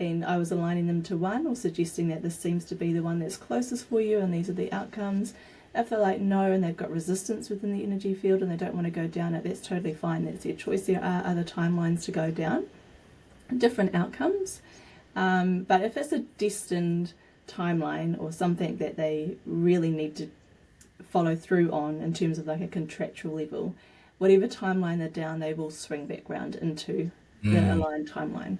and I was aligning them to one or suggesting that this seems to be the one that's closest for you and these are the outcomes. If they're like no and they've got resistance within the energy field and they don't want to go down it, that's totally fine. That's their choice. There are other timelines to go down, different outcomes. But if it's a destined timeline or something that they really need to follow through on in terms of like a contractual level, whatever timeline they're down, they will swing back round into the aligned timeline.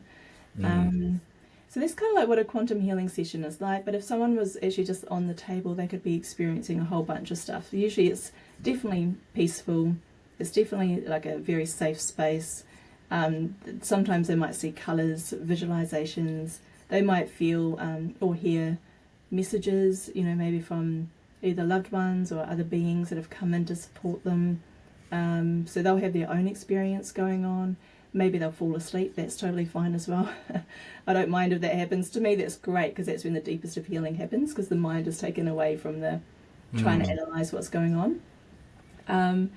So that's kind of like what a quantum healing session is like. But if someone was actually just on the table, they could be experiencing a whole bunch of stuff. Usually it's definitely peaceful. It's definitely like a very safe space. Sometimes they might see colours, visualizations. They might feel or hear messages, maybe from either loved ones or other beings that have come in to support them. So they'll have their own experience going on. Maybe they'll fall asleep. That's totally fine as well. I don't mind if that happens. To me, that's great because that's when the deepest of healing happens, because the mind is taken away from the trying to analyze what's going on. And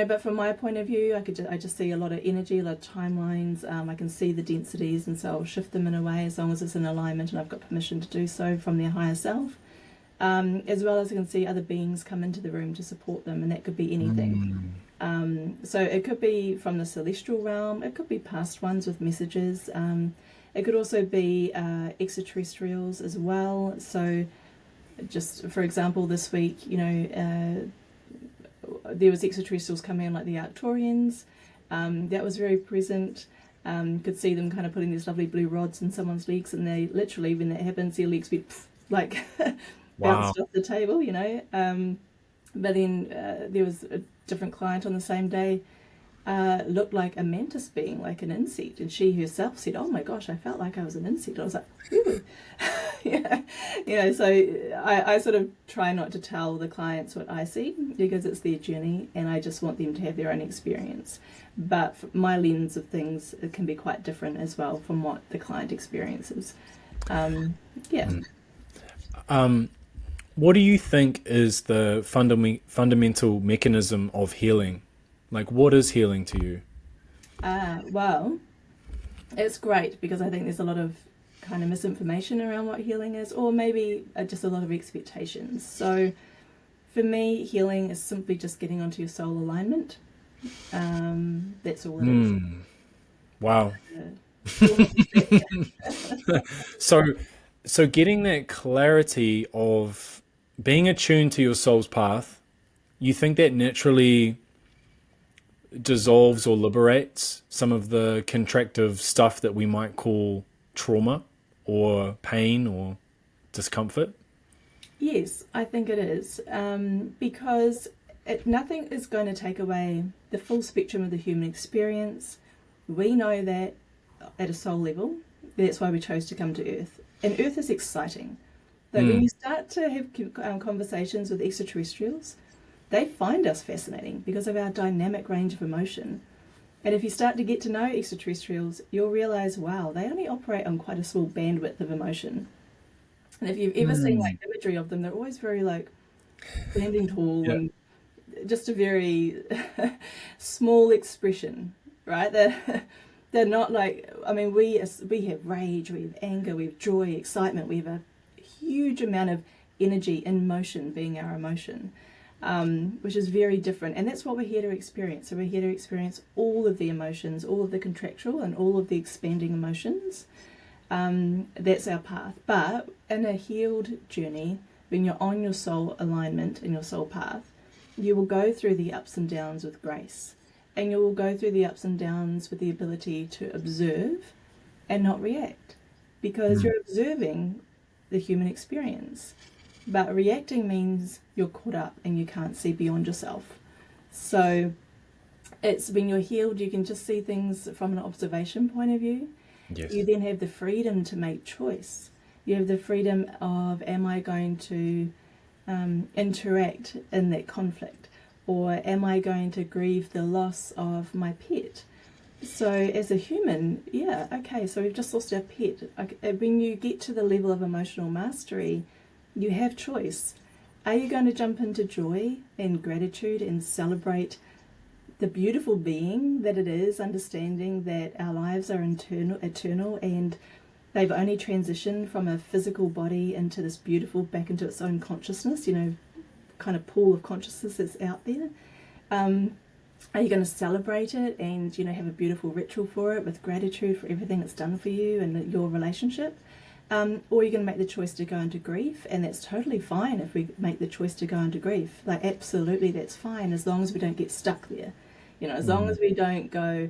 but from my point of view, I just see a lot of energy, a lot of timelines. I can see the densities, and so I'll shift them in a way as long as it's in alignment and I've got permission to do so from their higher self. As well as I can see other beings come into the room to support them, and that could be anything. So it could be from the celestial realm, it could be past ones with messages. It could also be extraterrestrials as well. So Just for example, this week, there was extraterrestrials coming in like the Arcturians. That was very present. Could see them kind of putting these lovely blue rods in someone's legs, and they literally, when that happens, their legs be like Wow. bounced off the table, But then there was a different client on the same day, looked like a mantis being, like an insect, and she herself said, "Oh my gosh, I felt like I was an insect." I was like, "Ooh." So I sort of try not to tell the clients what I see, because it's their journey and I just want them to have their own experience. But my lens of things, it can be quite different as well from what the client experiences. Yeah. What do you think is the fundamental mechanism of healing? Like, what is healing to you? Well, it's great because I think there's a lot of kind of misinformation around what healing is, or maybe just a lot of expectations. So for me, healing is simply just getting onto your soul alignment. That's all it is. Wow. Uh, So, so getting that clarity of being attuned to your soul's path, you think that naturally dissolves or liberates some of the contractive stuff that we might call trauma or pain or discomfort? Yes, I think it is, because nothing is going to take away the full spectrum of the human experience. We know that at a soul level. That's why we chose to come to Earth. And Earth is exciting. But when you start to have conversations with extraterrestrials, they find us fascinating because of our dynamic range of emotion. And if you start to get to know extraterrestrials, you'll realize, wow, they only operate on quite a small bandwidth of emotion. And if you've ever seen like imagery of them, they're always very like standing tall Yeah. and just a very small expression, right? They're not like, I mean, we have rage, we have anger, we have joy, excitement, we have a huge amount of energy in motion being our emotion, which is very different. And that's what we're here to experience. So we're here to experience all of the emotions, all of the contractual and all of the expanding emotions. That's our path. But in a healed journey, when you're on your soul alignment and your soul path, you will go through the ups and downs with grace. And you will go through the ups and downs with the ability to observe and not react. Because you're observing the human experience. But reacting means you're caught up and you can't see beyond yourself. So it's when you're healed, you can just see things from an observation point of view. Yes. You then have the freedom to make choice. You have the freedom of, am I going to interact in that conflict? Or am I going to grieve the loss of my pet? So as a human, yeah, okay, so we've just lost our pet. When you get to the level of emotional mastery, you have choice. Are you going to jump into joy and gratitude and celebrate the beautiful being that it is, understanding that our lives are eternal, and they've only transitioned from a physical body into this beautiful, back into its own consciousness, kind of pool of consciousness that's out there? Are you going to celebrate it and have a beautiful ritual for it with gratitude for everything it's done for you and your relationship? Or are you going to make the choice to go into grief? And that's totally fine if we make the choice to go into grief. Like, absolutely, that's fine, as long as we don't get stuck there. As long as we don't go,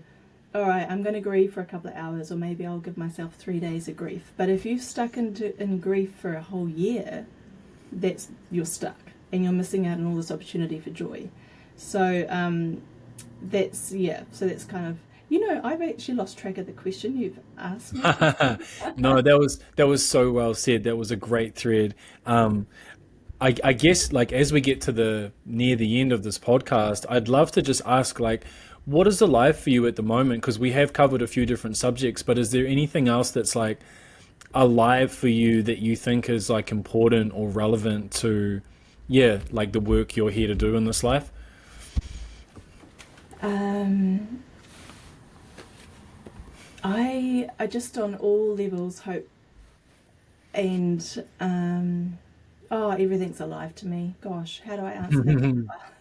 all right, I'm going to grieve for a couple of hours, or maybe I'll give myself 3 days of grief. But if you've stuck in grief for a whole year, you're stuck and you're missing out on all this opportunity for joy. So that's kind of, I've actually lost track of the question you've asked me. No, that was so well said. That was a great thread. I guess like as we get to the near the end of this podcast, I'd love to just ask like, what is alive for you at the moment? Because we have covered a few different subjects, but is there anything else that's like alive for you that you think is like important or relevant to, yeah, like the work you're here to do in this life? I just on all levels hope, and everything's alive to me. Gosh, how do I answer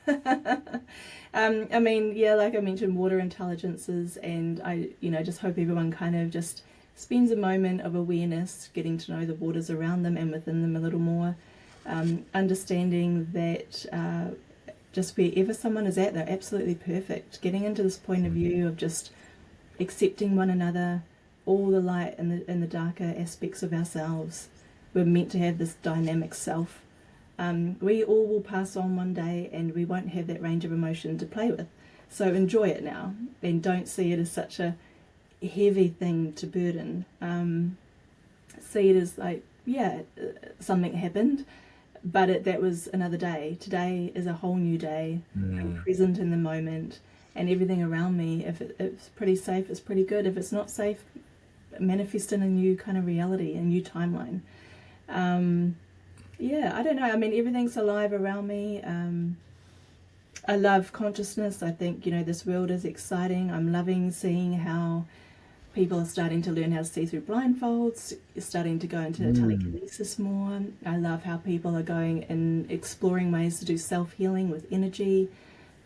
that? I mean, yeah, like I mentioned, water intelligences, and I just hope everyone kind of just spends a moment of awareness, getting to know the waters around them and within them a little more. understanding that just wherever someone is at, they're absolutely perfect. Getting into this point of view of just accepting one another, all the light and the darker aspects of ourselves. We're meant to have this dynamic self. We all will pass on one day, and we won't have that range of emotion to play with. So enjoy it now, and don't see it as such a heavy thing to burden. See it as like, yeah, something happened, but that was another day. Today is a whole new day. I'm present in the moment, and everything around me, if it's pretty safe, it's pretty good. If it's not safe, manifest in a new kind of reality, a new timeline. Yeah, I don't know. I mean, everything's alive around me. I love consciousness. I think, this world is exciting. I'm loving seeing how people are starting to learn how to see through blindfolds, starting to go into telekinesis more. I love how people are going and exploring ways to do self-healing with energy.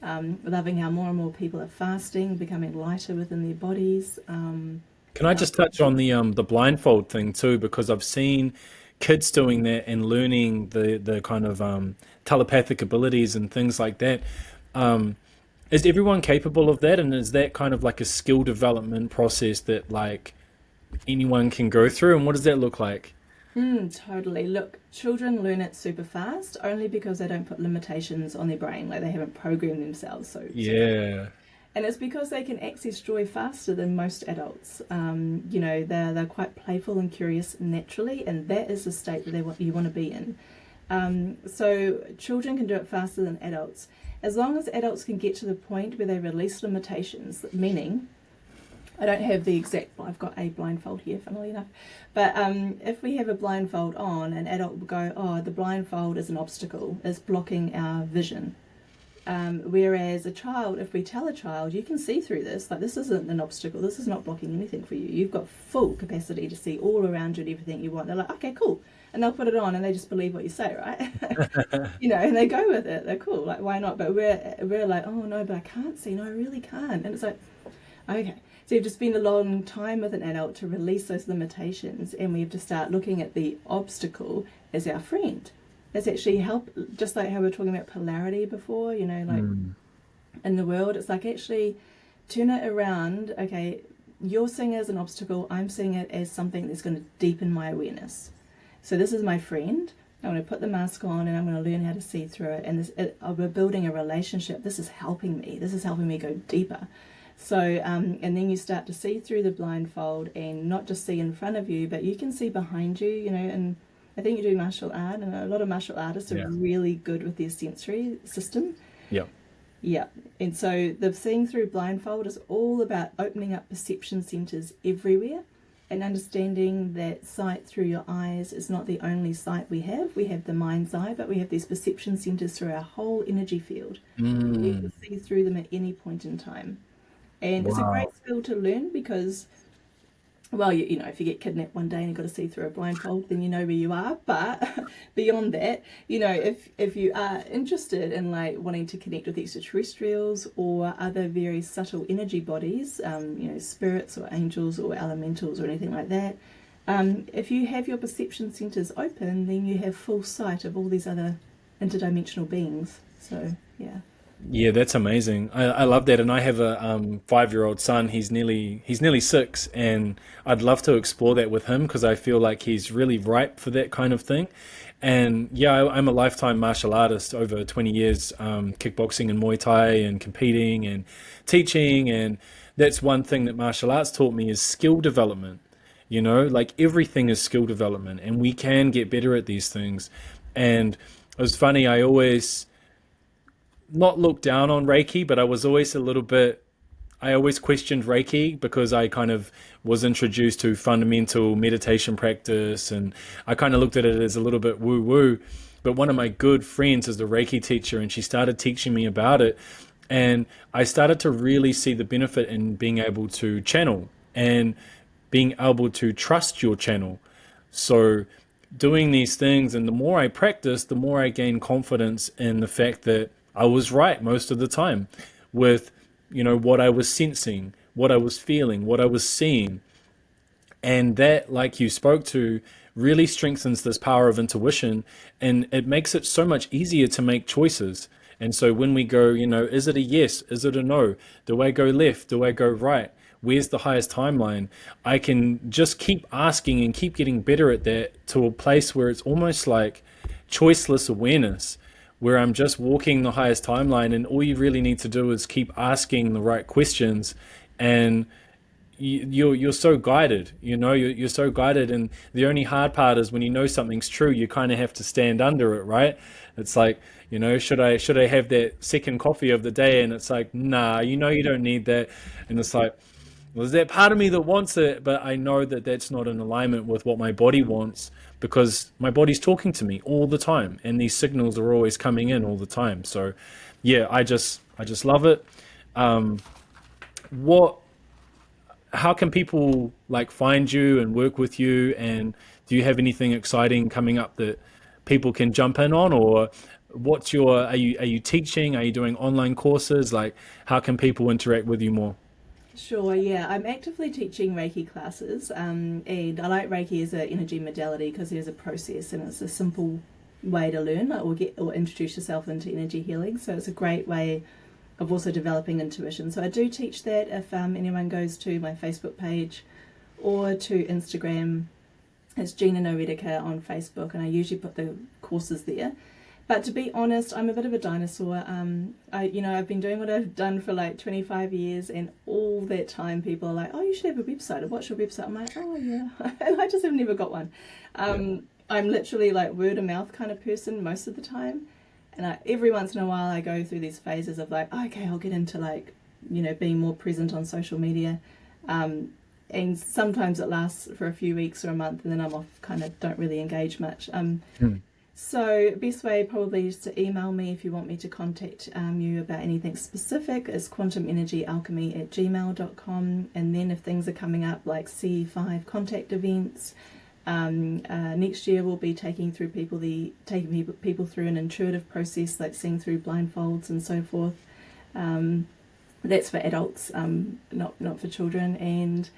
Loving how more and more people are fasting, becoming lighter within their bodies. Can I just touch on the blindfold thing too? Because I've seen kids doing that and learning the kind of telepathic abilities and things like that. Is everyone capable of that? And is that kind of like a skill development process that like anyone can go through? And what does that look like? Totally. Look, children learn it super fast only because they don't put limitations on their brain, like they haven't programmed themselves. Yeah. And it's because they can access joy faster than most adults. They're quite playful and curious naturally, and that is the state that you want to be in. So children can do it faster than adults. As long as adults can get to the point where they release limitations, meaning, I don't have the exact, I've got a blindfold here, funnily enough, but if we have a blindfold on, an adult will go, oh, the blindfold is an obstacle, it's blocking our vision. Whereas a child, if we tell a child, you can see through this, like this isn't an obstacle, this is not blocking anything for you, you've got full capacity to see all around you and everything you want. They're like, okay, cool. And they'll put it on and they just believe what you say, right? And they go with it. They're cool. Like, why not? But we're like, oh no, but I can't see. No, I really can't. And it's like, okay. So you've just spent a long time with an adult to release those limitations, and we have to start looking at the obstacle as our friend. It's actually help, just like how we were talking about polarity before, like in the world, it's like actually turn it around. Okay, you're seeing it as an obstacle, I'm seeing it as something that's going to deepen my awareness. So this is my friend. I'm going to put the mask on and I'm going to learn how to see through it. And we're building a relationship. This is helping me. This is helping me go deeper. So, and then you start to see through the blindfold and not just see in front of you, but you can see behind you, and I think you do martial art, and a lot of martial artists are really good with their sensory system. Yeah. Yeah. And so the seeing through blindfold is all about opening up perception centers everywhere and understanding that sight through your eyes is not the only sight we have. We have the mind's eye, but we have these perception centers through our whole energy field. And we can see through them at any point in time. And it's a great Wow. skill to learn because, well, if you get kidnapped one day and you've got to see through a blindfold, then you know where you are. But beyond that, if you are interested in like wanting to connect with extraterrestrials or other very subtle energy bodies, spirits or angels or elementals or anything like that, if you have your perception centers open, then you have full sight of all these other interdimensional beings. So, yeah. Yeah, that's amazing. I love that, and I have a 5-year-old son. He's nearly 6, and I'd love to explore that with him because I feel like he's really ripe for that kind of thing. And yeah, I'm a lifetime martial artist, over 20 years, kickboxing and Muay Thai and competing and teaching, and that's one thing that martial arts taught me is skill development. Like everything is skill development, and we can get better at these things. And it was funny. I always not look down on Reiki, but I was always a little bit, I always questioned Reiki because I kind of was introduced to fundamental meditation practice and I kind of looked at it as a little bit woo woo. But one of my good friends is the Reiki teacher and she started teaching me about it. And I started to really see the benefit in being able to channel and being able to trust your channel. So doing these things, and the more I practice, the more I gain confidence in the fact that I was right most of the time with, what I was sensing, what I was feeling, what I was seeing. And that, like you spoke to, really strengthens this power of intuition, and it makes it so much easier to make choices. And so when we go, is it a yes? Is it a no? Do I go left? Do I go right? Where's the highest timeline? I can just keep asking and keep getting better at that, to a place where it's almost like choiceless awareness, where I'm just walking the highest timeline, and all you really need to do is keep asking the right questions, and you're so guided. You're so guided, and the only hard part is when you know something's true, you kind of have to stand under it, right? It's like, should I have that second coffee of the day? And it's like, nah, you don't need that. And it's like, well, there's that part of me that wants it, but I know that that's not in alignment with what my body wants, because my body's talking to me all the time, and these signals are always coming in all the time. So, yeah, I just love it. What How can people like find you and work with you? And do you have anything exciting coming up that people can jump in on? Or are you teaching? Are you doing online courses? Like, how can people interact with you more? Sure, yeah. I'm actively teaching Reiki classes, and I like Reiki as an energy modality because there's a process and it's a simple way to learn or introduce yourself into energy healing. So it's a great way of also developing intuition. So I do teach that. If anyone goes to my Facebook page or to Instagram, it's Gina Noetica on Facebook, and I usually put the courses there. But to be honest, I'm a bit of a dinosaur. I've been doing what I've done for like 25 years, and all that time people are like, "Oh, you should have a website. What's your website?" I'm like, "Oh yeah," and I just have never got one. I'm literally like word of mouth kind of person most of the time, and every once in a while I go through these phases of like, okay, I'll get into like, being more present on social media, and sometimes it lasts for a few weeks or a month, and then I'm off, kind of don't really engage much. Hmm. So best way probably is to email me if you want me to contact you about anything specific. Is quantumenergyalchemy@gmail.com. And then if things are coming up like CE-5 contact events, next year we'll be taking people through an intuitive process, like seeing through blindfolds and so forth. That's for adults, not for children. And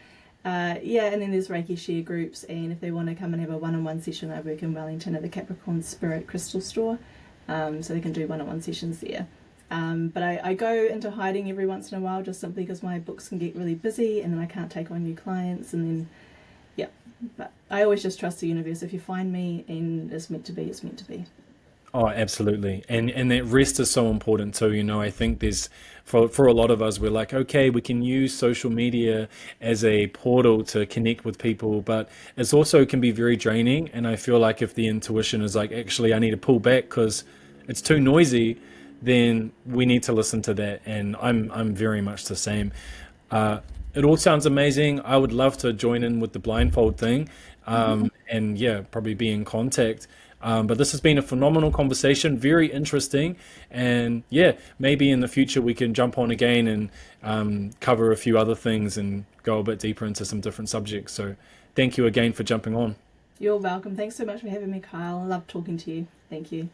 and then there's Reiki share groups, and if they want to come and have a one-on-one session, I work in Wellington at the Capricorn Spirit Crystal Store, so they can do one-on-one sessions there. But I go into hiding every once in a while, just simply because my books can get really busy, and then I can't take on new clients, and then, yeah. But I always just trust the universe. If you find me and it's meant to be, it's meant to be. Oh, absolutely. And that rest is so important too. I think there's for a lot of us, we're like, okay, we can use social media as a portal to connect with people, but it's also can be very draining. And I feel like if the intuition is like, actually, I need to pull back because it's too noisy, then we need to listen to that. And I'm very much the same. It all sounds amazing. I would love to join in with the blindfold thing, and yeah, probably be in contact. But this has been a phenomenal conversation, very interesting, and yeah, maybe in the future we can jump on again and cover a few other things and go a bit deeper into some different subjects. So, thank you again for jumping on. You're welcome. Thanks so much for having me, Kyle. I love talking to you. Thank you.